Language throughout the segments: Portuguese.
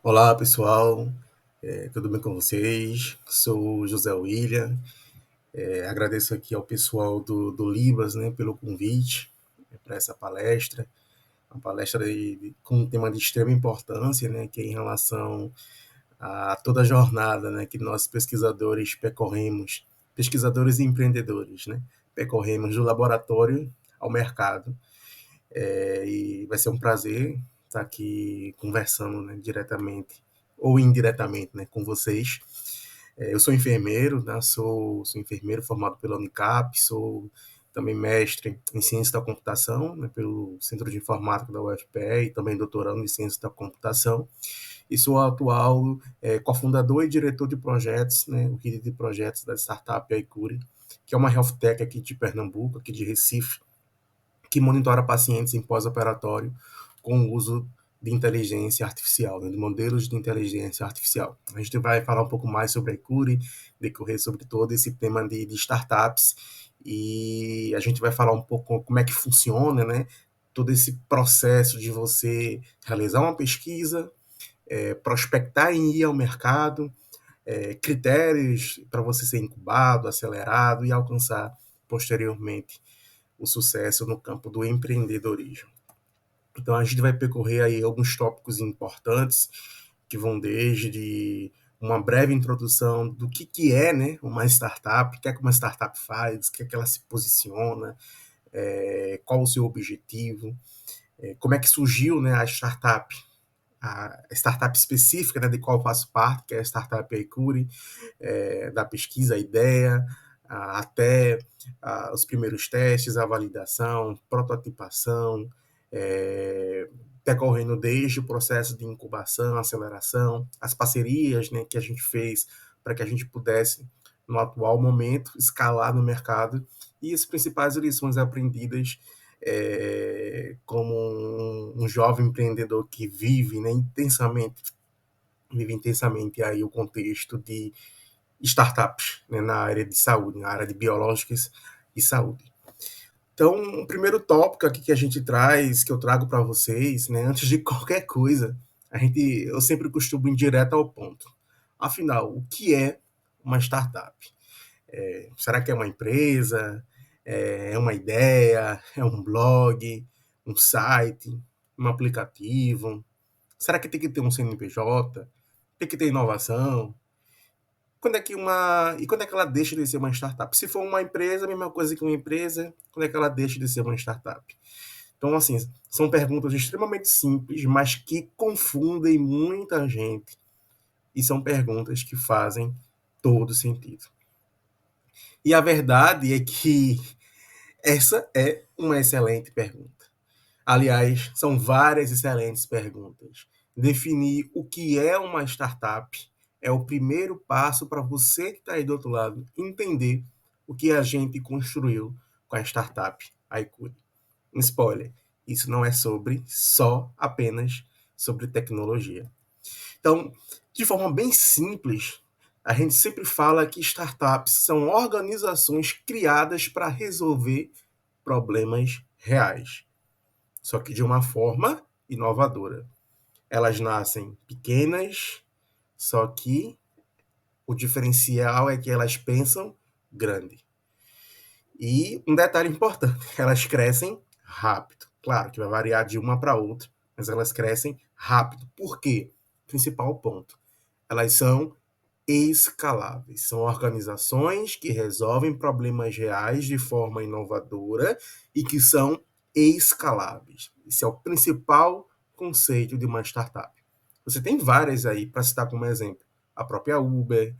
Olá, pessoal. Tudo bem com vocês? Sou José William. Agradeço aqui ao pessoal do Libas, né, pelo convite para essa palestra. Uma palestra com um tema de extrema importância, né, que é em relação a toda a jornada, né, que nós pesquisadores percorremos, pesquisadores e empreendedores, né, percorremos do laboratório ao mercado. E vai ser um prazer estar aqui conversando, né, diretamente ou indiretamente, né, com vocês. Eu sou enfermeiro, né, sou enfermeiro formado pela Unicap, sou também mestre em ciência da computação, né, pelo Centro de Informática da UFPE e também doutorando em ciência da computação. E sou atual cofundador e diretor de projetos, né, o líder de projetos da startup iCure, que é uma health tech aqui de Pernambuco, aqui de Recife, que monitora pacientes em pós-operatório com o uso de inteligência artificial, né, de modelos de inteligência artificial. A gente vai falar um pouco mais sobre a iCure, decorrer sobre todo esse tema de startups, e a gente vai falar um pouco como é que funciona, né, todo esse processo de você realizar uma pesquisa, prospectar e ir ao mercado, critérios para você ser incubado, acelerado e alcançar posteriormente o sucesso no campo do empreendedorismo. Então a gente vai percorrer aí alguns tópicos importantes que vão desde uma breve introdução do que é, né, uma startup, o que é que uma startup faz, o que é que ela se posiciona, qual o seu objetivo, como é que surgiu, né, a startup específica, né, de qual eu faço parte, que é a startup Ecuri, da pesquisa, a ideia, até os primeiros testes, a validação, prototipação, é, decorrendo desde o processo de incubação, aceleração, as parcerias, né, que a gente fez para que a gente pudesse, no atual momento, escalar no mercado e as principais lições aprendidas como um jovem empreendedor que vive intensamente aí o contexto de startups, né, na área de saúde, na área de biológicas e saúde. Então, o primeiro tópico aqui que a gente traz, que eu trago para vocês, né, antes de qualquer coisa, eu sempre costumo ir direto ao ponto. Afinal, o que é uma startup? Será que é uma empresa? É uma ideia? É um blog? Um site? Um aplicativo? Será que tem que ter um CNPJ? Tem que ter inovação? Quando é que ela deixa de ser uma startup? Se for uma empresa, a mesma coisa que uma empresa, quando é que ela deixa de ser uma startup? Então, assim, são perguntas extremamente simples, mas que confundem muita gente e são perguntas que fazem todo sentido. E a verdade é que essa é uma excelente pergunta. Aliás, são várias excelentes perguntas. Definir o que é uma startup é o primeiro passo para você que está aí do outro lado entender o que a gente construiu com a startup iCode. Um spoiler, isso não é apenas sobre tecnologia. Então, de forma bem simples, a gente sempre fala que startups são organizações criadas para resolver problemas reais, só que de uma forma inovadora. Elas nascem pequenas, só que o diferencial é que elas pensam grande. E um detalhe importante, elas crescem rápido. Claro que vai variar de uma para outra, mas elas crescem rápido. Por quê? Principal ponto. Elas são escaláveis. São organizações que resolvem problemas reais de forma inovadora e que são escaláveis. Esse é o principal conceito de uma startup. Você tem várias aí para citar como exemplo. A própria Uber,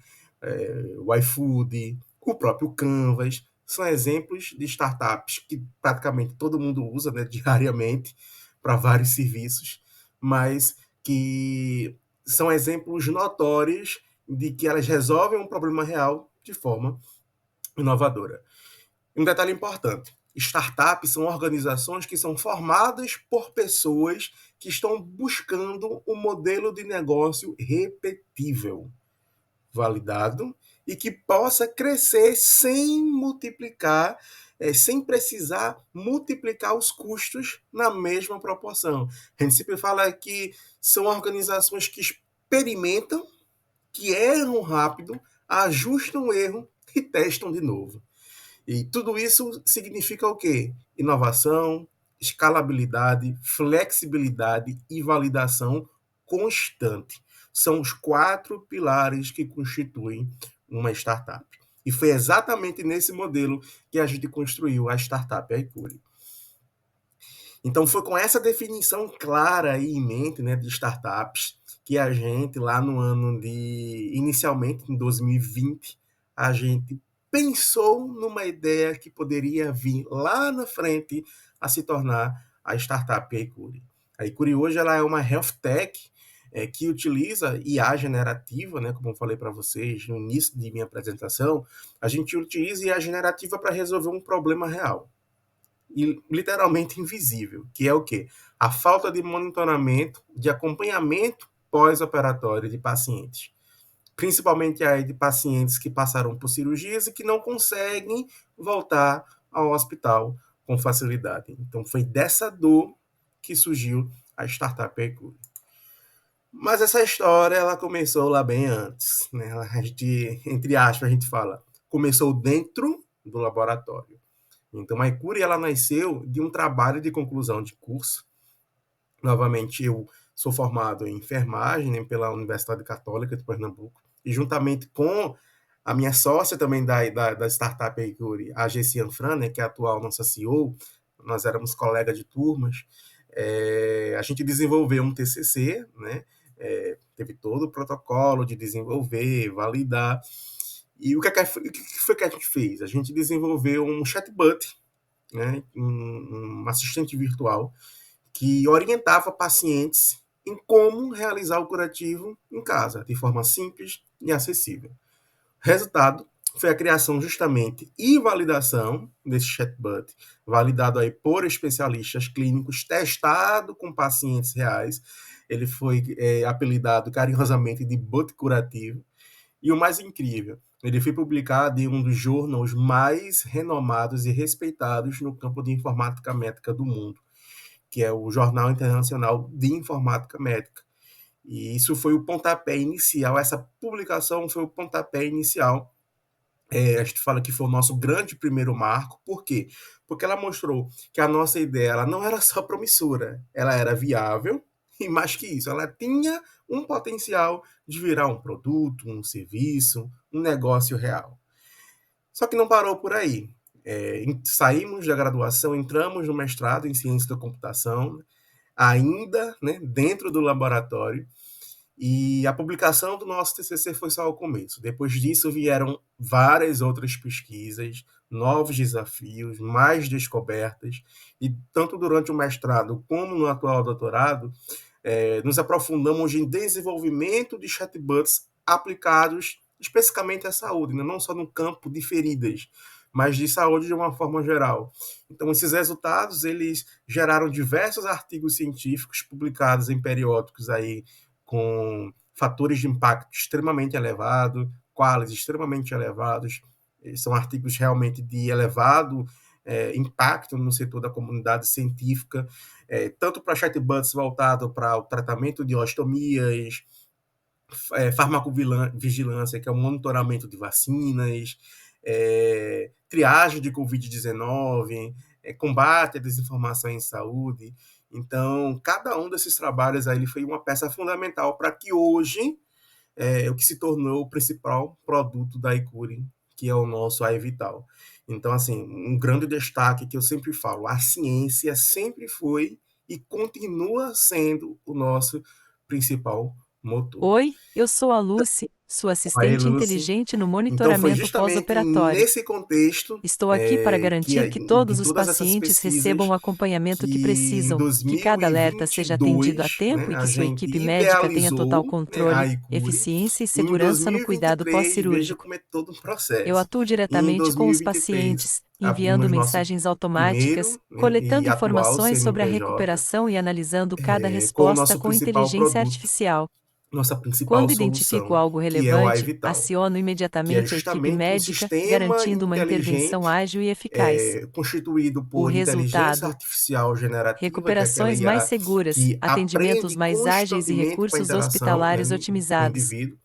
o iFood, o próprio Canvas, são exemplos de startups que praticamente todo mundo usa, né, diariamente para vários serviços, mas que são exemplos notórios de que elas resolvem um problema real de forma inovadora. Um detalhe importante: startups são organizações que são formadas por pessoas que estão buscando um modelo de negócio repetível, validado e que possa crescer sem multiplicar, sem precisar multiplicar os custos na mesma proporção. A gente sempre fala que são organizações que experimentam, que erram rápido, ajustam o erro e testam de novo. E tudo isso significa o quê? Inovação, escalabilidade, flexibilidade e validação constante. São os 4 pilares que constituem uma startup. E foi exatamente nesse modelo que a gente construiu a startup iCure. Então, foi com essa definição clara aí em mente, né, de startups, que a gente, lá no ano de, inicialmente, em 2020, a gente pensou numa ideia que poderia vir lá na frente a se tornar a startup iCure. A iCure hoje ela é uma health tech que utiliza IA generativa, né, como eu falei para vocês no início de minha apresentação, a gente utiliza IA generativa para resolver um problema real e literalmente invisível, que é o quê? A falta de monitoramento, de acompanhamento pós-operatório de pacientes, principalmente aí de pacientes que passaram por cirurgias e que não conseguem voltar ao hospital com facilidade. Então foi dessa dor que surgiu a startup iCure. Mas essa história ela começou lá bem antes, né? A gente, entre aspas, a gente fala, começou dentro do laboratório. Então, a iCure ela nasceu de um trabalho de conclusão de curso. Novamente, eu sou formado em enfermagem, né, pela Universidade Católica de Pernambuco, e juntamente com a minha sócia também da startup iCure, a Gessi Anfran, né, que é a atual nossa CEO, nós éramos colegas de turmas, a gente desenvolveu um TCC, né, teve todo o protocolo de desenvolver, validar, e o que foi que a gente fez? A gente desenvolveu um chatbot, né, um assistente virtual, que orientava pacientes em como realizar o curativo em casa, de forma simples e acessível. Resultado foi a criação justamente e validação desse chatbot, validado aí por especialistas clínicos, testado com pacientes reais. Ele foi apelidado carinhosamente de bot curativo. E o mais incrível, ele foi publicado em um dos jornais mais renomados e respeitados no campo de informática médica do mundo, que é o Jornal Internacional de Informática Médica. E isso foi o pontapé inicial, essa publicação foi o pontapé inicial. A gente fala que foi o nosso grande primeiro marco. Por quê? Porque ela mostrou que a nossa ideia ela não era só promissora, ela era viável e, mais que isso, ela tinha um potencial de virar um produto, um serviço, um negócio real. Só que não parou por aí. Saímos da graduação, entramos no mestrado em ciência da computação, ainda, né, dentro do laboratório, e a publicação do nosso TCC foi só o começo. Depois disso vieram várias outras pesquisas, novos desafios, mais descobertas, e tanto durante o mestrado como no atual doutorado, nos aprofundamos em desenvolvimento de chatbots aplicados especificamente à saúde, né? Não só no campo de feridas, mas de saúde de uma forma geral. Então, esses resultados eles geraram diversos artigos científicos publicados em periódicos aí com fatores de impacto extremamente elevados, qualis extremamente elevados. São artigos realmente de elevado impacto no setor da comunidade científica, tanto para chatbots voltado para o tratamento de ostomias, farmacovigilância, que é o monitoramento de vacinas, triagem de Covid-19, combate à desinformação em saúde. Então, cada um desses trabalhos aí, ele foi uma peça fundamental para que hoje o que se tornou o principal produto da iCure, que é o nosso iVital. Então, assim, um grande destaque que eu sempre falo, a ciência sempre foi e continua sendo o nosso principal motor. Oi, eu sou a Lucy, sua Aí, assistente Lucy. inteligente no Então, foi monitoramento justamente pós-operatório. nesse contexto Estou aqui para que, garantir que de todos os todas essas pacientes recebam pesquisas, o acompanhamento que que em precisam, que cada alerta seja atendido a 2022, tempo né, e a que sua gente equipe médica tenha total idealizou, né, a controle, iCure, eficiência e e em segurança no cuidado 2023 veja pós-cirúrgico. como é todo um Eu processo. atuo E em diretamente com os 2023 pacientes, enviando abrimos nosso mensagens automáticas, primeiro, né, coletando e atual informações sobre a CNPJ recuperação e analisando cada com o resposta nosso com principal inteligência produto, artificial. nossa principal Quando identifico solução, algo que é o relevante, iVital, aciono que é imediatamente a equipe justamente um médica, sistema garantindo uma intervenção inteligente ágil e eficaz. constituído O por inteligência resultado: artificial generativa, que é aquela recuperações mais IA seguras, que atendimentos aprende mais ágeis e constantemente com a recursos interação, né, hospitalares com o otimizados. indivíduo.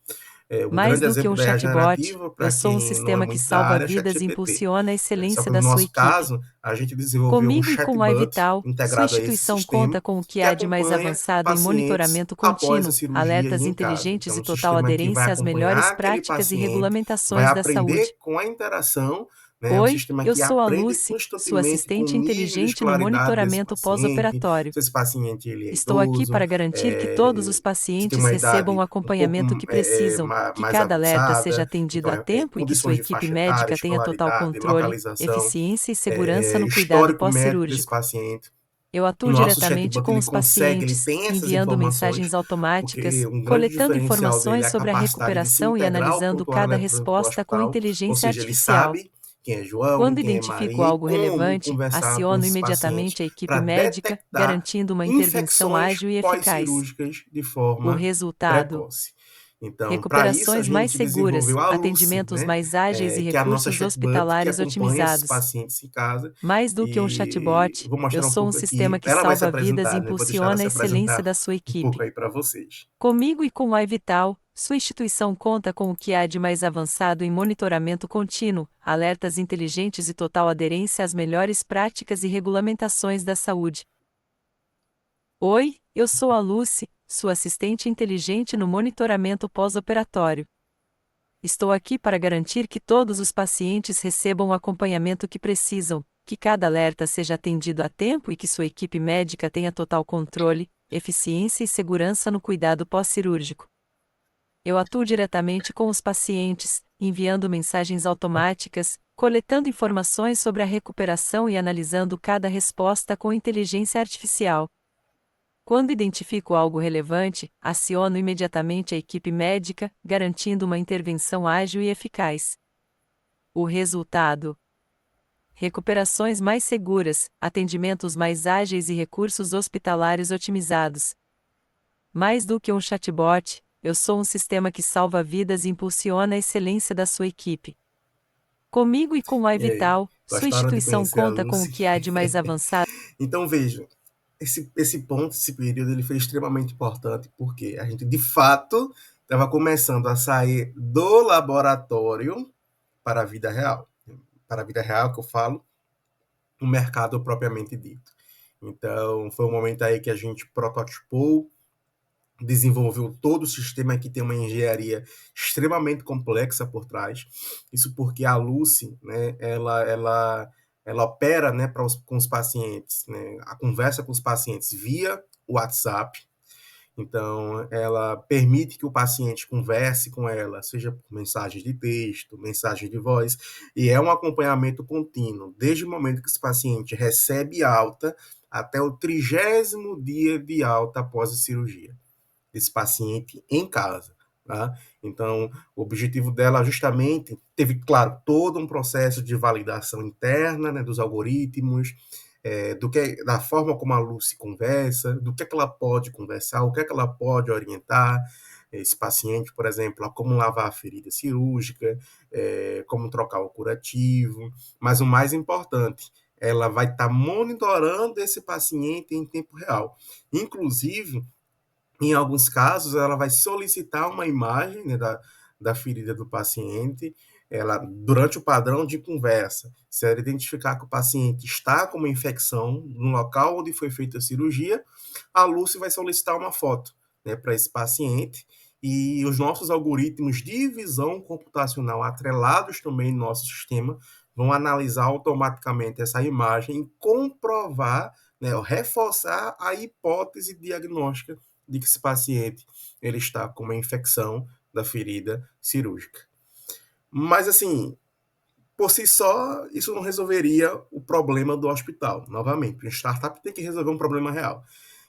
Um Mais grande do que exemplo um da IA chatbot, generativa, eu para sou um quem não é sistema que muito da salva área, é vidas e ChatGPT. impulsiona a Só excelência que da no sua nosso equipe. caso, a gente desenvolveu um Comigo e com o chatbot iVital, sua integrado a esse instituição conta sistema com o que que há de mais acompanha avançado em pacientes monitoramento após a contínuo, cirurgia e alertas em casa. Então, inteligentes e um total sistema que vai aderência às acompanhar melhores aquele práticas e paciente, vai regulamentações da aprender saúde. com a interação, né? Um Oi, sistema eu que sou a aprende Lucy, sua constantemente com o assistente nível de inteligente no escolaridade desse monitoramento paciente, pós-operatório. se esse paciente ele é Estou aqui idoso, para garantir que todos os se tem pacientes uma recebam o idade um pouco acompanhamento que precisam, que mais cada alerta seja avançada, atendido então a tempo e que sua condições de equipe faixa etária, médica tenha total escolaridade, controle, localização, eficiência e segurança no cuidado histórico médico desse pós-cirúrgico. paciente. Eu O atuo nosso diretamente chatbot com ele os consegue, ele pacientes, tem essas enviando mensagens informações, automáticas, porque um grande coletando diferencial dele é informações a sobre a capacidade de se recuperação e integrar ao analisando prontuário cada eletrônico do resposta com hospital, ou inteligência seja, ele artificial. sabe quem é João, Quando quem é identifico Maria e algo como relevante, conversar com aciono esses pacientes imediatamente a equipe para médica, detectar garantindo uma intervenção infecções ágil e eficaz. pós-cirúrgicas de O forma resultado: precoce. Então, para isso, a recuperações mais gente seguras, desenvolveu a Lucy, atendimentos né? mais ágeis e Que é a nossa recursos chatbot que hospitalares acompanha esses otimizados. pacientes em casa. Mais do que um E chatbot, vou eu mostrar um sou um pouco sistema aqui. que Ela vai se salva vidas e apresentar, né? Vou deixar ela impulsiona a se excelência apresentar da sua um pouco equipe. aí para vocês. Comigo e com o iVital, sua instituição conta com o que há de mais avançado em monitoramento contínuo, alertas inteligentes e total aderência às melhores práticas e regulamentações da saúde. Oi, eu sou a Lucy, sua assistente inteligente no monitoramento pós-operatório. Estou aqui para garantir que todos os pacientes recebam o acompanhamento que precisam, que cada alerta seja atendido a tempo e que sua equipe médica tenha total controle, eficiência e segurança no cuidado pós-cirúrgico. Eu atuo diretamente com os pacientes, enviando mensagens automáticas, coletando informações sobre a recuperação e analisando cada resposta com inteligência artificial. Quando identifico algo relevante, aciono imediatamente a equipe médica, garantindo uma intervenção ágil e eficaz. O resultado: recuperações mais seguras, atendimentos mais ágeis e recursos hospitalares otimizados. Mais do que um chatbot, eu sou um sistema que salva vidas e impulsiona a excelência da sua equipe. Comigo e com o E aí, iVital, sua gostaram de instituição conhecer a conta com o Lucy? que há de mais avançado. Então, vejam, esse ponto, esse período, ele foi extremamente importante, porque a gente, de fato, estava começando a sair do laboratório para a vida real. Para a vida real, que eu falo, o mercado propriamente dito. Então, foi um momento aí que a gente prototipou, desenvolveu todo o sistema que tem uma engenharia extremamente complexa por trás. Isso porque a Lucy, né, ela opera, né, com os pacientes, né, a conversa com os pacientes via WhatsApp. Então, ela permite que o paciente converse com ela, seja por mensagem de texto, mensagem de voz, e é um acompanhamento contínuo, desde o momento que esse paciente recebe alta até o 30º dia de alta após a cirurgia desse paciente em casa. Tá? Então, o objetivo dela justamente teve, claro, todo um processo de validação interna, né, dos algoritmos, da forma como a Lucy conversa, do que ela pode conversar, o que ela pode orientar esse paciente, por exemplo, a como lavar a ferida cirúrgica, como trocar o curativo, mas o mais importante, ela vai estar monitorando esse paciente em tempo real. Inclusive, em alguns casos, ela vai solicitar uma imagem, né, da ferida do paciente, ela, durante o padrão de conversa, se ela identificar que o paciente está com uma infecção no local onde foi feita a cirurgia, a Lucy vai solicitar uma foto, né, para esse paciente, e os nossos algoritmos de visão computacional atrelados também no nosso sistema vão analisar automaticamente essa imagem e comprovar, né, reforçar a hipótese diagnóstica de que esse paciente ele está com uma infecção da ferida cirúrgica. Mas, assim, por si só, isso não resolveria o problema do hospital. Novamente, uma startup tem que resolver um problema real.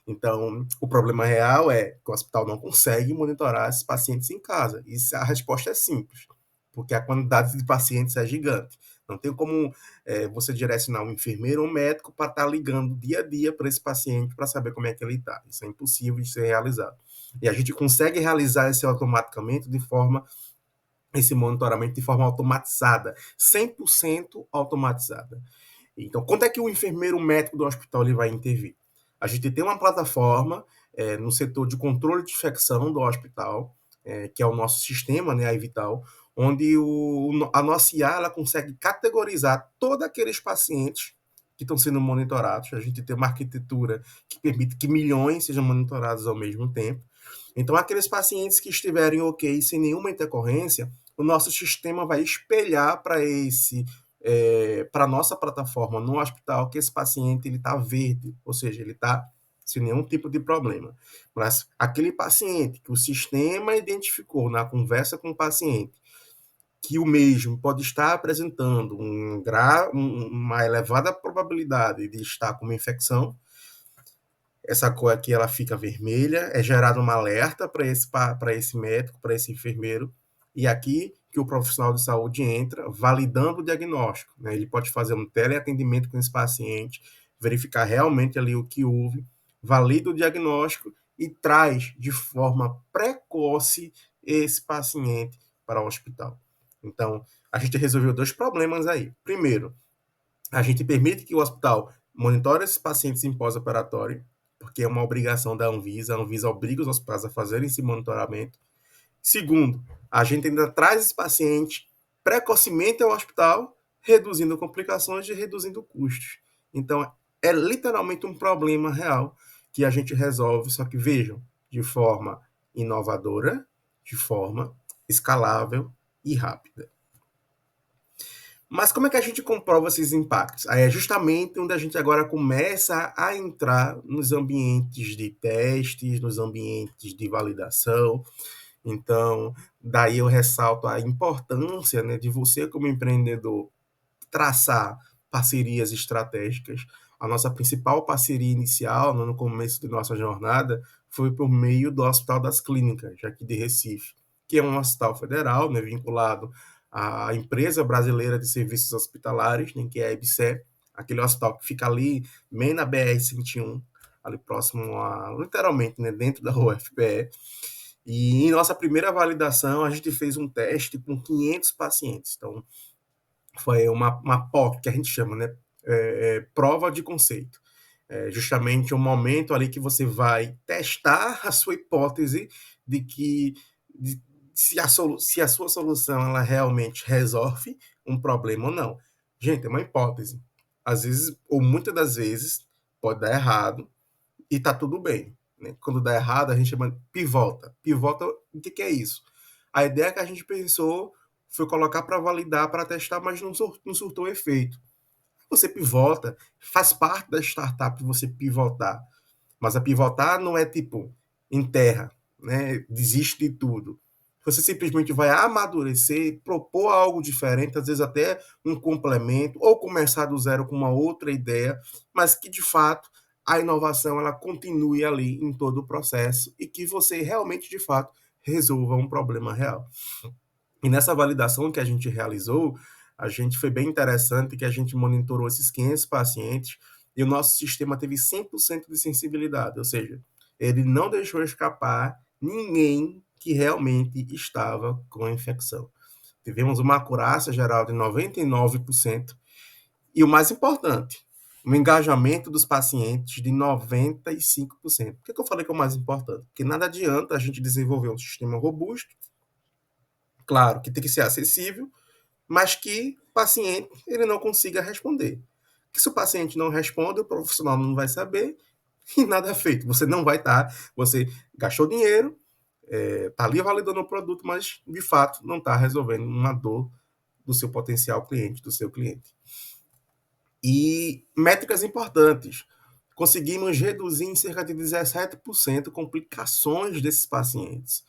Então, o problema real é que o hospital não consegue monitorar esses pacientes em casa. E a resposta é simples, porque a quantidade de pacientes é gigante. Não tem como você direcionar um enfermeiro ou um médico para estar ligando dia a dia para esse paciente para saber como é que ele está. Isso é impossível de ser realizado. E a gente consegue realizar esse monitoramento de forma automatizada, 100% automatizada. Então, quando é que o enfermeiro médico do hospital ele vai intervir? A gente tem uma plataforma no setor de controle de infecção do hospital, que é o nosso sistema, né, a Evital, onde a nossa IA ela consegue categorizar todos aqueles pacientes que estão sendo monitorados. A gente tem uma arquitetura que permite que milhões sejam monitorados ao mesmo tempo. Então, aqueles pacientes que estiverem ok, sem nenhuma intercorrência, o nosso sistema vai espelhar para a nossa plataforma no hospital que esse paciente está verde, ou seja, ele está sem nenhum tipo de problema. Mas aquele paciente que o sistema identificou na conversa com o paciente, que o mesmo pode estar apresentando uma elevada probabilidade de estar com uma infecção, essa cor aqui ela fica vermelha, é gerado um alerta para esse médico, para esse enfermeiro, e aqui que o profissional de saúde entra validando o diagnóstico. Né? Ele pode fazer um teleatendimento com esse paciente, verificar realmente ali o que houve, valida o diagnóstico e traz de forma precoce esse paciente para o hospital. Então, a gente resolveu dois problemas aí. Primeiro, a gente permite que o hospital monitore esses pacientes em pós-operatório, porque é uma obrigação da Anvisa. A Anvisa obriga os hospitais a fazerem esse monitoramento. Segundo, a gente ainda traz esse paciente precocemente ao hospital, reduzindo complicações e reduzindo custos. Então, é literalmente um problema real que a gente resolve, só que vejam, de forma inovadora, de forma escalável e rápida. Mas como é que a gente comprova esses impactos? Aí é justamente onde a gente agora começa a entrar nos ambientes de testes, nos ambientes de validação. Então, daí eu ressalto a importância, né, de você, como empreendedor, traçar parcerias estratégicas. A nossa principal parceria inicial, no começo de nossa jornada, foi por meio do Hospital das Clínicas, aqui de Recife, que é um hospital federal, né, vinculado à Empresa Brasileira de Serviços Hospitalares, né, que é a EBSER, aquele hospital que fica ali, bem na BR-101, ali próximo literalmente, né, dentro da UFPE. E em nossa primeira validação, a gente fez um teste com 500 pacientes. Então, foi uma POC, que a gente chama, né? Prova de conceito. Justamente um momento ali que você vai testar a sua hipótese de que se a sua solução ela realmente resolve um problema ou não. Gente, é uma hipótese. Às vezes, ou muitas das vezes, pode dar errado e tá tudo bem. Né? Quando dá errado, a gente chama pivota. Pivota, o que é isso? A ideia que a gente pensou foi colocar para validar, para testar, mas não surtou efeito. Você pivota, faz parte da startup você pivotar. Mas a pivotar não é tipo enterra, né? Desiste de tudo. Você simplesmente vai amadurecer, propor algo diferente, às vezes até um complemento, ou começar do zero com uma outra ideia, mas que de fato a inovação ela continue ali em todo o processo e que você realmente de fato resolva um problema real. E nessa validação que a gente realizou, a gente foi bem interessante que a gente monitorou esses 500 pacientes e o nosso sistema teve 100% de sensibilidade, ou seja, ele não deixou escapar ninguém que realmente estava com a infecção. Tivemos uma acurácia geral de 99% e o mais importante, o engajamento dos pacientes de 95%. Por que eu falei que é o mais importante? Porque nada adianta a gente desenvolver um sistema robusto, claro que tem que ser acessível, mas que o paciente ele não consiga responder. Que se o paciente não responde, o profissional não vai saber e nada é feito. Você não vai estar, você gastou dinheiro, está ali validando o produto, mas de fato não está resolvendo uma dor do seu potencial cliente, do seu cliente. E métricas importantes. Conseguimos reduzir em cerca de 17% complicações desses pacientes.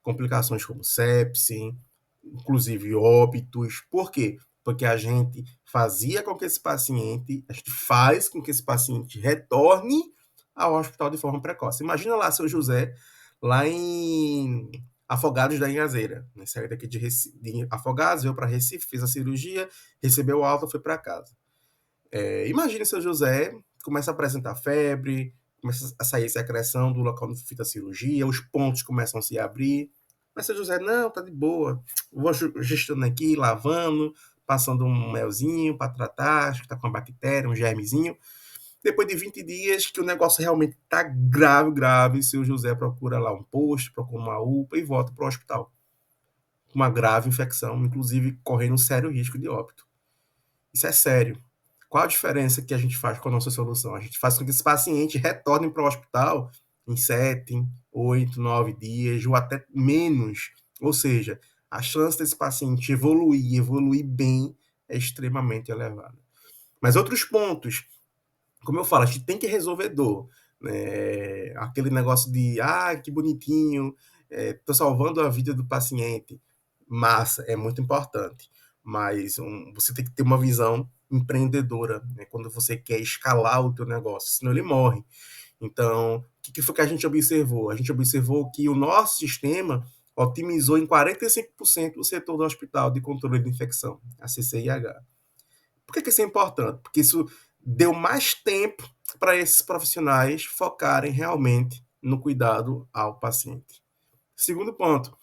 Complicações como sepse, inclusive óbitos. Por quê? Porque a gente fazia com que esse paciente, a gente faz com que esse paciente retorne ao hospital de forma precoce. Imagina lá seu José, lá em Afogados da Inhazeira, né? Saiu daqui de Afogados, veio para Recife, fez a cirurgia, recebeu alta, foi para casa. Imagine seu José, começa a apresentar febre, começa a sair secreção do local onde foi feita a cirurgia, os pontos começam a se abrir. Mas seu José, não, tá de boa. Vou gestando aqui, lavando, passando um melzinho para tratar, acho que tá com uma bactéria, um germezinho. Depois de 20 dias, que o negócio realmente tá grave, grave, seu José procura lá um posto, procura uma UPA e volta para o hospital. Uma grave infecção, inclusive correndo um sério risco de óbito. Isso é sério. Qual a diferença que a gente faz com a nossa solução? A gente faz com que esses pacientes retornem para o hospital em 7, 8, 9 dias, ou até menos. Ou seja, a chance desse paciente evoluir bem, é extremamente elevada. Mas outros pontos, como eu falo, a gente tem que resolver dor. Né? Aquele negócio de, que bonitinho, estou salvando a vida do paciente. Massa, é muito importante. Mas você tem que ter uma visão empreendedora, né? Quando você quer escalar o teu negócio, senão ele morre. Então, o que foi que a gente observou? A gente observou que o nosso sistema otimizou em 45% o setor do hospital de controle de infecção, a CCIH. Por que isso é importante? Porque isso deu mais tempo para esses profissionais focarem realmente no cuidado ao paciente. Segundo ponto,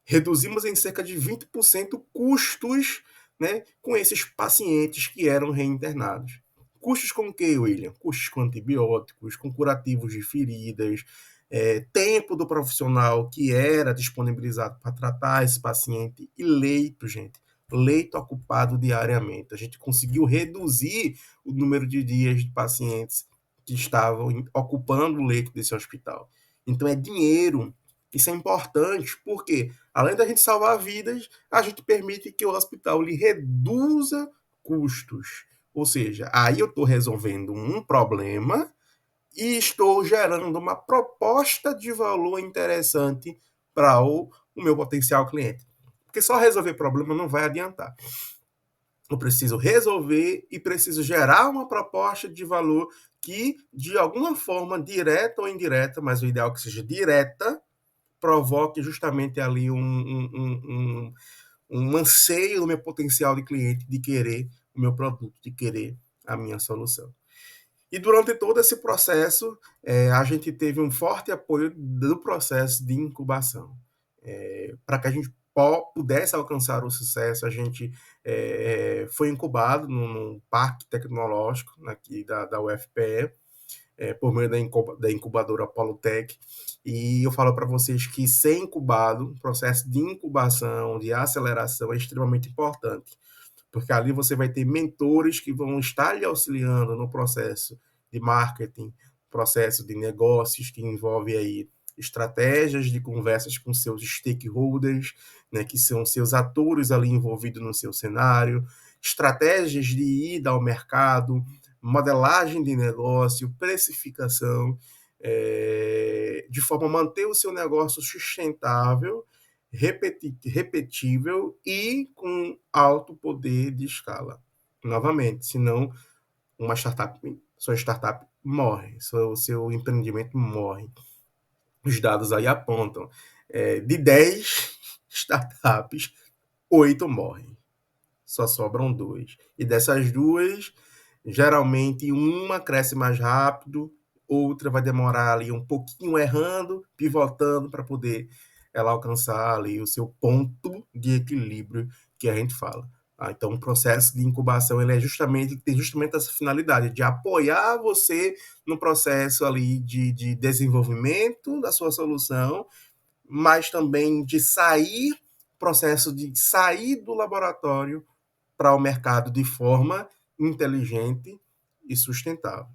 reduzimos em cerca de 20% custos, né, com esses pacientes que eram reinternados. Custos com o que, William? Custos com antibióticos, com curativos de feridas, tempo do profissional que era disponibilizado para tratar esse paciente e leito, gente. Leito ocupado diariamente. A gente conseguiu reduzir o número de dias de pacientes que estavam ocupando o leito desse hospital. Então é dinheiro. Isso é importante, porque além da gente salvar vidas, a gente permite que o hospital lhe reduza custos. Ou seja, aí eu estou resolvendo um problema e estou gerando uma proposta de valor interessante para o meu potencial cliente. Porque só resolver problema não vai adiantar. Eu preciso resolver e preciso gerar uma proposta de valor que, de alguma forma, direta ou indireta, mas o ideal é que seja direta, provoque justamente ali um anseio no meu potencial de cliente de querer o meu produto, de querer a minha solução. E durante todo esse processo, a gente teve um forte apoio do processo de incubação. Para que a gente pudesse alcançar o sucesso, a gente foi incubado num parque tecnológico aqui da UFPE, por meio da incubadora Polutech. E eu falo para vocês que ser incubado, o processo de incubação, de aceleração é extremamente importante, porque ali você vai ter mentores que vão estar lhe auxiliando no processo de marketing, processo de negócios que envolve aí estratégias de conversas com seus stakeholders, né, que são seus atores ali envolvidos no seu cenário, estratégias de ida ao mercado, modelagem de negócio, precificação, de forma a manter o seu negócio sustentável, repetível e com alto poder de escala. Novamente, senão sua startup morre, seu empreendimento morre. Os dados aí apontam, de 10 startups, 8 morrem. Só sobram 2. E dessas 2, geralmente uma cresce mais rápido, outra vai demorar ali um pouquinho errando, pivotando para poder ela alcançar ali o seu ponto de equilíbrio que a gente fala. Então, o processo de incubação ele tem justamente essa finalidade de apoiar você no processo ali de desenvolvimento da sua solução, mas também de processo de sair do laboratório para o mercado de forma inteligente e sustentável.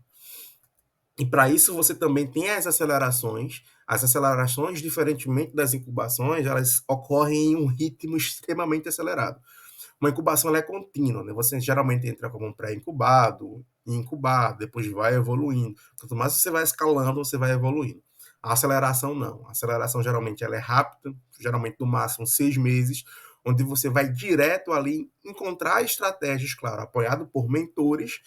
E para isso você também tem as acelerações. As acelerações, diferentemente das incubações, elas ocorrem em um ritmo extremamente acelerado. Uma incubação ela é contínua, né? Você geralmente entra como um pré-incubado, incubado, depois vai evoluindo. Quanto mais você vai escalando, você vai evoluindo. A aceleração não. A aceleração geralmente ela é rápida, geralmente no máximo 6 meses, onde você vai direto ali encontrar estratégias, claro, apoiado por mentores,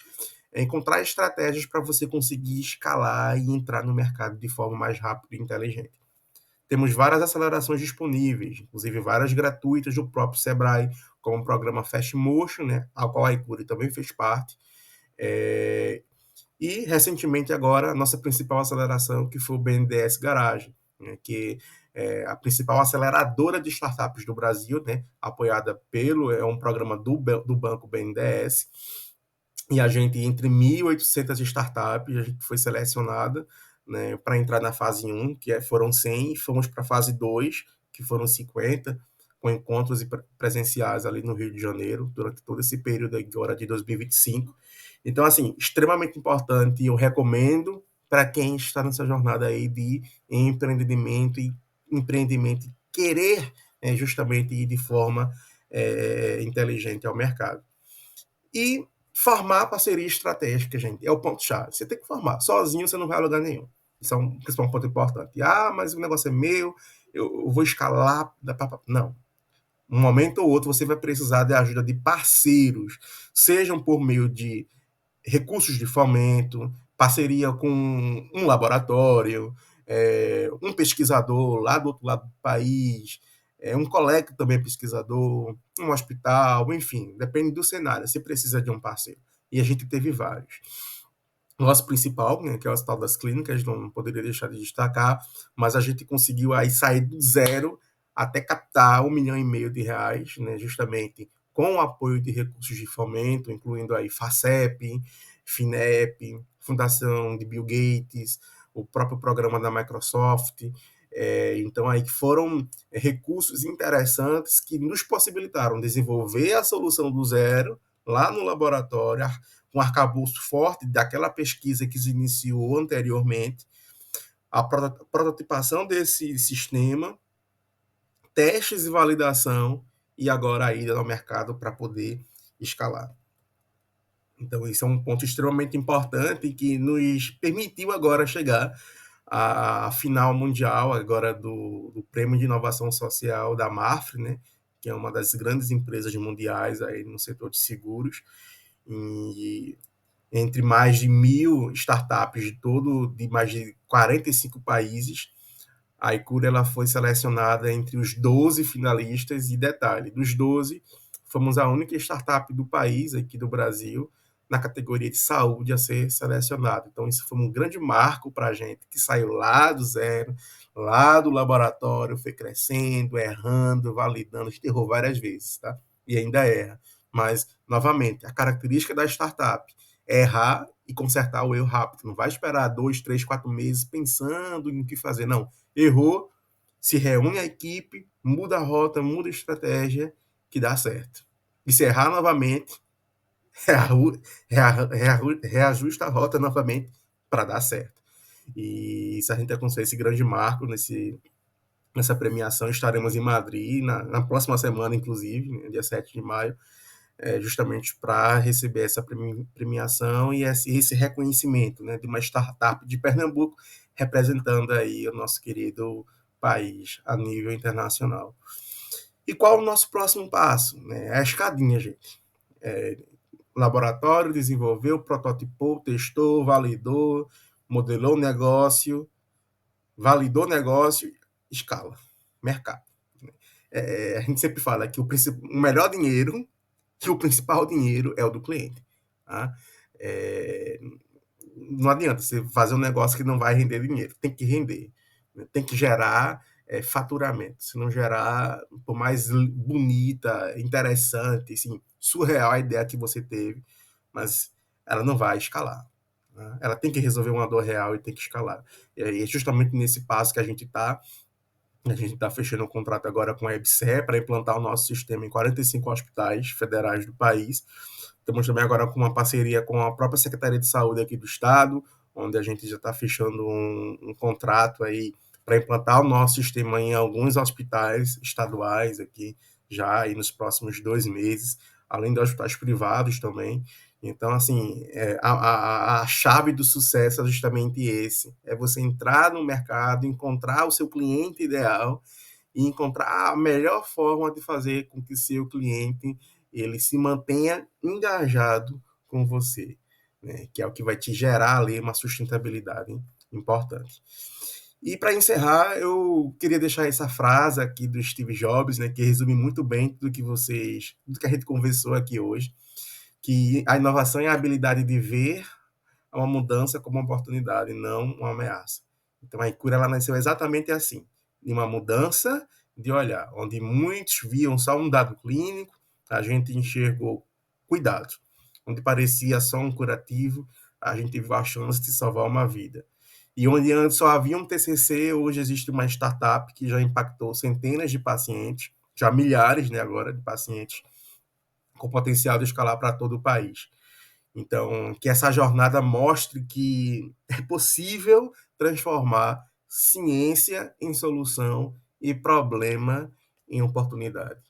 encontrar estratégias para você conseguir escalar e entrar no mercado de forma mais rápida e inteligente. Temos várias acelerações disponíveis, inclusive várias gratuitas do próprio Sebrae, como o programa Fast Motion, né, ao qual a Icuri também fez parte, E, recentemente, agora, a nossa principal aceleração, que foi o BNDES Garage, né, que é a principal aceleradora de startups do Brasil, né, apoiada é um programa do Banco BNDES, e a gente, entre 1.800 startups, a gente foi selecionada, né, para entrar na fase 1, foram 100, e fomos para a fase 2, que foram 50, com encontros presenciais ali no Rio de Janeiro, durante todo esse período agora de 2025. Então, assim, extremamente importante, e eu recomendo para quem está nessa jornada aí de empreendimento e querer justamente ir de forma inteligente ao mercado. E formar parceria estratégica, gente, é o ponto-chave. Você tem que formar. Sozinho você não vai a lugar nenhum. Isso é um ponto importante. Ah, mas o negócio é meu, eu vou escalar. Não. Um momento ou outro você vai precisar da ajuda de parceiros, sejam por meio de recursos de fomento, parceria com um laboratório, um pesquisador lá do outro lado do país, um colega que também é pesquisador, um hospital, enfim, depende do cenário. Você precisa de um parceiro. E a gente teve vários. O nosso principal, né, que é o Hospital das Clínicas, não poderia deixar de destacar, mas a gente conseguiu aí sair do zero até captar 1,5 milhão de reais, né, justamente com o apoio de recursos de fomento, incluindo aí FACEP, FINEP, Fundação de Bill Gates, o próprio programa da Microsoft. Então, aí foram recursos interessantes que nos possibilitaram desenvolver a solução do zero lá no laboratório, um arcabouço forte daquela pesquisa que se iniciou anteriormente, a prototipação desse sistema, testes e validação, e agora a ida ao mercado para poder escalar. Então, isso é um ponto extremamente importante que nos permitiu agora chegar à final mundial agora do Prêmio de Inovação Social da MAFRE, né, que é uma das grandes empresas mundiais aí no setor de seguros, e entre mais de 1.000 startups de mais de 45 países. A Icura ela foi selecionada entre os 12 finalistas, e detalhe, dos 12, fomos a única startup do país, aqui do Brasil, na categoria de saúde a ser selecionada. Então, isso foi um grande marco para a gente, que saiu lá do zero, lá do laboratório, foi crescendo, errando, validando, a gente errou várias vezes, tá? E ainda erra. Mas, novamente, a característica da startup é errar e consertar o erro rápido. Não vai esperar 2, 3, 4 meses pensando em o que fazer, não. Errou, se reúne a equipe, muda a rota, muda a estratégia, que dá certo. E se errar novamente, reajusta a rota novamente para dar certo. E se a gente alcançar esse grande marco nessa premiação, estaremos em Madrid na próxima semana, inclusive, né, dia 7 de maio, justamente para receber essa premiação e esse reconhecimento, né, de uma startup de Pernambuco representando aí o nosso querido país a nível internacional. E qual o nosso próximo passo? É a escadinha, gente. Laboratório desenvolveu, prototipou, testou, validou, modelou o negócio, validou o negócio, escala, mercado. A gente sempre fala que o melhor dinheiro, que o principal dinheiro é o do cliente. Tá? Não adianta você fazer um negócio que não vai render dinheiro, tem que render, tem que gerar faturamento. Se não gerar, por mais bonita, interessante, assim, surreal a ideia que você teve, mas ela não vai escalar. Né? Ela tem que resolver uma dor real e tem que escalar. E é justamente nesse passo que a gente está. A gente está fechando um contrato agora com a EBSER para implantar o nosso sistema em 45 hospitais federais do país. Estamos também agora com uma parceria com a própria Secretaria de Saúde aqui do Estado, onde a gente já está fechando um contrato aí para implantar o nosso sistema em alguns hospitais estaduais aqui, já aí nos próximos 2 meses, além de hospitais privados também. Então, assim, a chave do sucesso é justamente esse: é você entrar no mercado, encontrar o seu cliente ideal e encontrar a melhor forma de fazer com que seu cliente ele se mantenha engajado com você, né? Que é o que vai te gerar ali uma sustentabilidade importante. E para encerrar, eu queria deixar essa frase aqui do Steve Jobs, né, que resume muito bem tudo que a gente conversou aqui hoje, que a inovação é a habilidade de ver uma mudança como uma oportunidade, não uma ameaça. Então, a Icura ela nasceu exatamente assim, de uma mudança de olhar, onde muitos viam só um dado clínico, a gente enxergou cuidado. Onde parecia só um curativo, a gente viu a chance de salvar uma vida. E onde antes só havia um TCC, hoje existe uma startup que já impactou centenas de pacientes, já milhares, né, agora, de pacientes com potencial de escalar para todo o país. Então, que essa jornada mostre que é possível transformar ciência em solução e problema em oportunidade.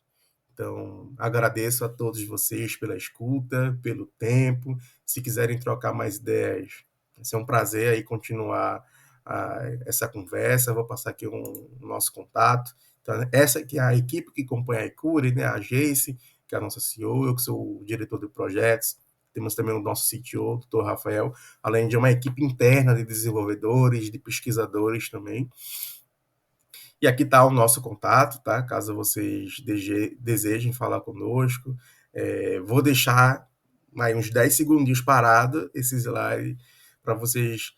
Então, agradeço a todos vocês pela escuta, pelo tempo. Se quiserem trocar mais ideias, vai ser um prazer aí continuar essa conversa. Vou passar aqui nosso contato. Então, essa aqui é a equipe que acompanha a Icure, né? A Jace, que é a nossa CEO, eu que sou o diretor de projetos. Temos também o nosso CTO, o Dr. Rafael, além de uma equipe interna de desenvolvedores, de pesquisadores também. E aqui está o nosso contato, tá? Caso vocês desejem falar conosco. Vou deixar aí uns 10 segundinhos parado esse slide para vocês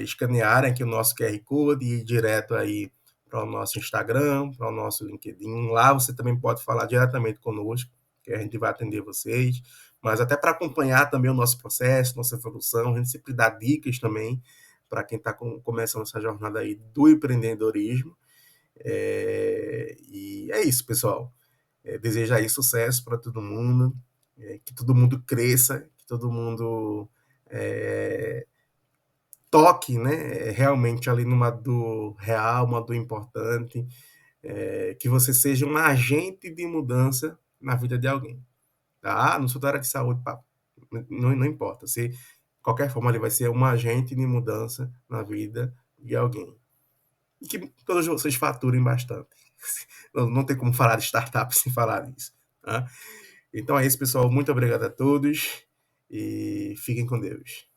escanearem aqui o nosso QR Code e ir direto aí para o nosso Instagram, para o nosso LinkedIn. Lá você também pode falar diretamente conosco, que a gente vai atender vocês. Mas até para acompanhar também o nosso processo, nossa evolução, a gente sempre dá dicas também para quem está começando essa jornada aí do empreendedorismo. E é isso, pessoal. Desejo aí sucesso para todo mundo, que todo mundo cresça, que todo mundo toque, né, realmente ali numa dor real, uma dor importante, que você seja um agente de mudança na vida de alguém. Tá? Não sou da área de saúde, pá, não importa. Se, de qualquer forma, ele vai ser um agente de mudança na vida de alguém. E que todos vocês faturem bastante. Não tem como falar de startup sem falar disso. Tá? Então é isso, pessoal. Muito obrigado a todos e fiquem com Deus.